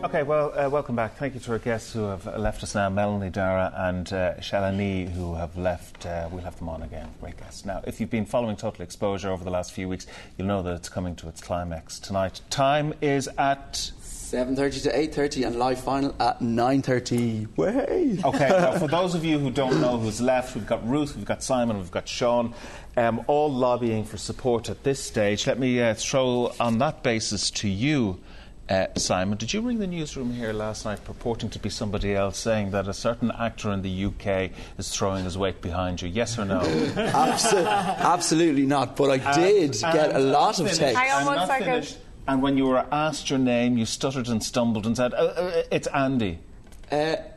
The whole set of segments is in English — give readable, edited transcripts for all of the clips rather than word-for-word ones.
Okay, well, welcome back. Thank you to our guests who have left us now, Melanie, Dara and Shalini, who have left. We'll have them on again. Great guests. Now, if you've been following Total Exposure over the last few weeks, you'll know that it's coming to its climax tonight. Time is at 7:30 to 8:30 and live final at 9:30. Way! Okay, now for those of you who don't know who's left, we've got Ruth, we've got Simon, we've got Sean, all lobbying for support at this stage. Let me throw on that basis to you, Simon. Did you ring the newsroom here last night purporting to be somebody else, saying that a certain actor in the UK is throwing his weight behind you? Yes or no? Absolutely not, but I did get a lot of text. Hang on one second. And when you were asked your name, you stuttered and stumbled and said, it's Andy.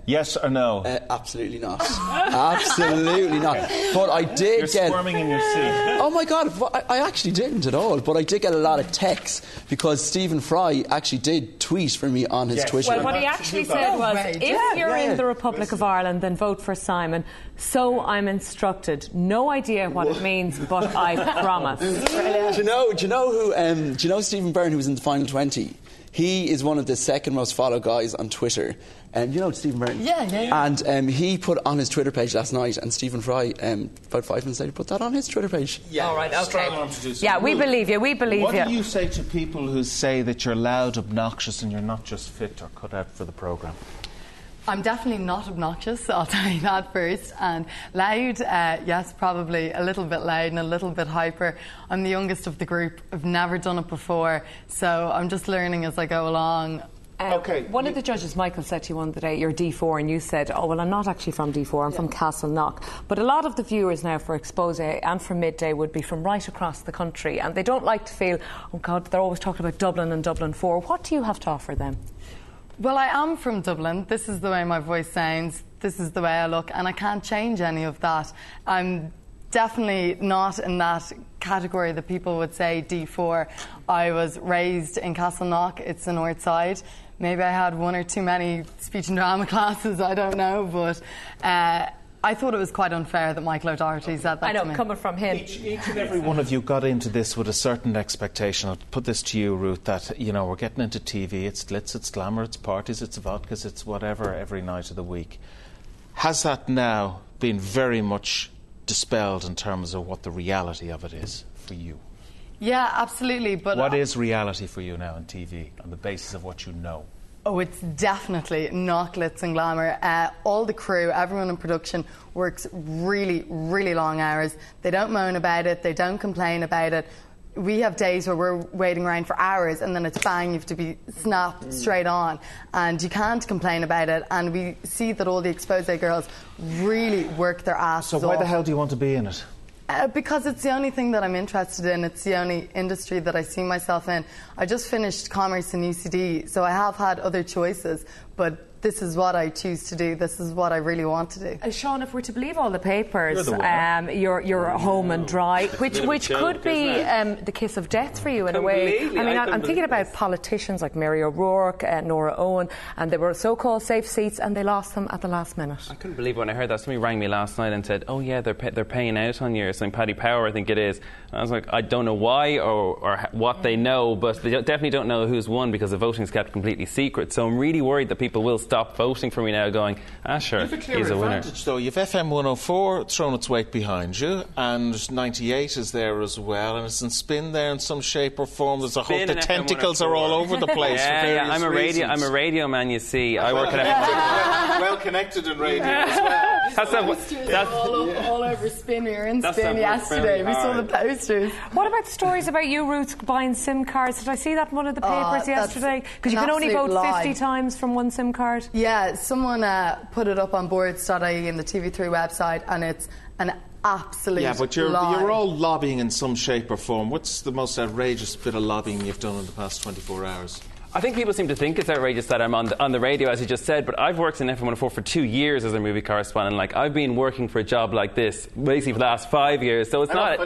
Yes or no? Absolutely not. Absolutely not. But I did You're squirming in your seat. Oh my God, I actually didn't at all. But I did get a lot of texts because Stephen Fry actually did tweet for me on his Twitter. Well, what he actually said was, if you're in the Republic of Ireland, then vote for Simon. So I'm instructed. No idea what it means, but I promise. Do you know Stephen Byrne, who was in the final 20? He is one of the second most followed guys on Twitter. You know Stephen Byrne? Yeah. And he put on his Twitter page last night, and Stephen Fry, about 5 minutes later, put that on his Twitter page. Yeah. All right, okay. Yeah, we believe you, What do you say to people who say that you're loud, obnoxious, and you're not just fit or cut out for the programme? I'm definitely not obnoxious, I'll tell you that first. And loud, yes, probably a little bit loud and a little bit hyper. I'm the youngest of the group. I've never done it before, so I'm just learning as I go along. One of the judges, Michael, said to you one day, you're D4, and you said, oh, well, I'm not actually from D4, I'm from Castleknock. But a lot of the viewers now for Xposure and for Midday would be from right across the country, and they don't like to feel, oh, God, they're always talking about Dublin and Dublin 4. What do you have to offer them? Well, I am from Dublin. This is the way my voice sounds. This is the way I look, and I can't change any of that. I'm definitely not in that category that people would say D4. I was raised in Castleknock. It's the north side. Maybe I had one or too many speech and drama classes, I don't know, but I thought it was quite unfair that Michael O'Doherty said that I know, to me. coming from him. Each and every one of you got into this with a certain expectation. I'll put this to you, Ruth, that, you know, we're getting into TV, it's glitz, it's glamour, it's parties, it's vodkas, it's whatever every night of the week. Has that now been very much dispelled in terms of what the reality of it is for you? Yeah, absolutely. But what is reality for you now on TV on the basis of what you know? Oh, it's definitely not glitz and glamour. All the crew, everyone in production works really, really long hours. They don't moan about it. They don't complain about it. We have days where we're waiting around for hours and then it's bang, you have to be snapped straight on. And you can't complain about it. And we see that all the Xposure girls really work their asses off. So why the hell do you want to be in it? Because it's the only thing that I'm interested in. It's the only industry that I see myself in. I just finished commerce in UCD, so I have had other choices, but this is what I choose to do. This is what I really want to do. Sean, if we're to believe all the papers, you're home and dry, which could be the kiss of death for you in a way. I mean, I'm thinking about politicians like Mary O'Rourke, Nora Owen, and they were so-called safe seats, and they lost them at the last minute. I couldn't believe when I heard that. Somebody rang me last night and said, "Oh yeah, they're paying out on you." Something Paddy Power, I think it is. And I was like, I don't know why or what they know, but they definitely don't know who's won because the voting's kept completely secret. So I'm really worried that people will stop voting for me now, going, sure, he's a winner. Though you've FM 104 thrown its weight behind you, and 98 is there as well, and it's in spin there in some shape or form. There's a hope the tentacles are all over the place. I'm a radio man, you see. I work at well connected in radio as well. That's all over Spin. We were in Spin yesterday. We saw the posters. What about the stories about you, Ruth, buying SIM cards? Did I see that in one of the papers yesterday? Because you can only vote 50 times from one SIM card. Yeah, someone put it up on boards.ie in the TV3 website, and it's an absolute lie. Yeah, but you're all lobbying in some shape or form. What's the most outrageous bit of lobbying you've done in the past 24 hours? I think people seem to think it's outrageous that I'm on the radio, as you just said, but I've worked in FM 104 for 2 years as a movie correspondent. Like, I've been working for a job like this basically for the last 5 years, so it's not...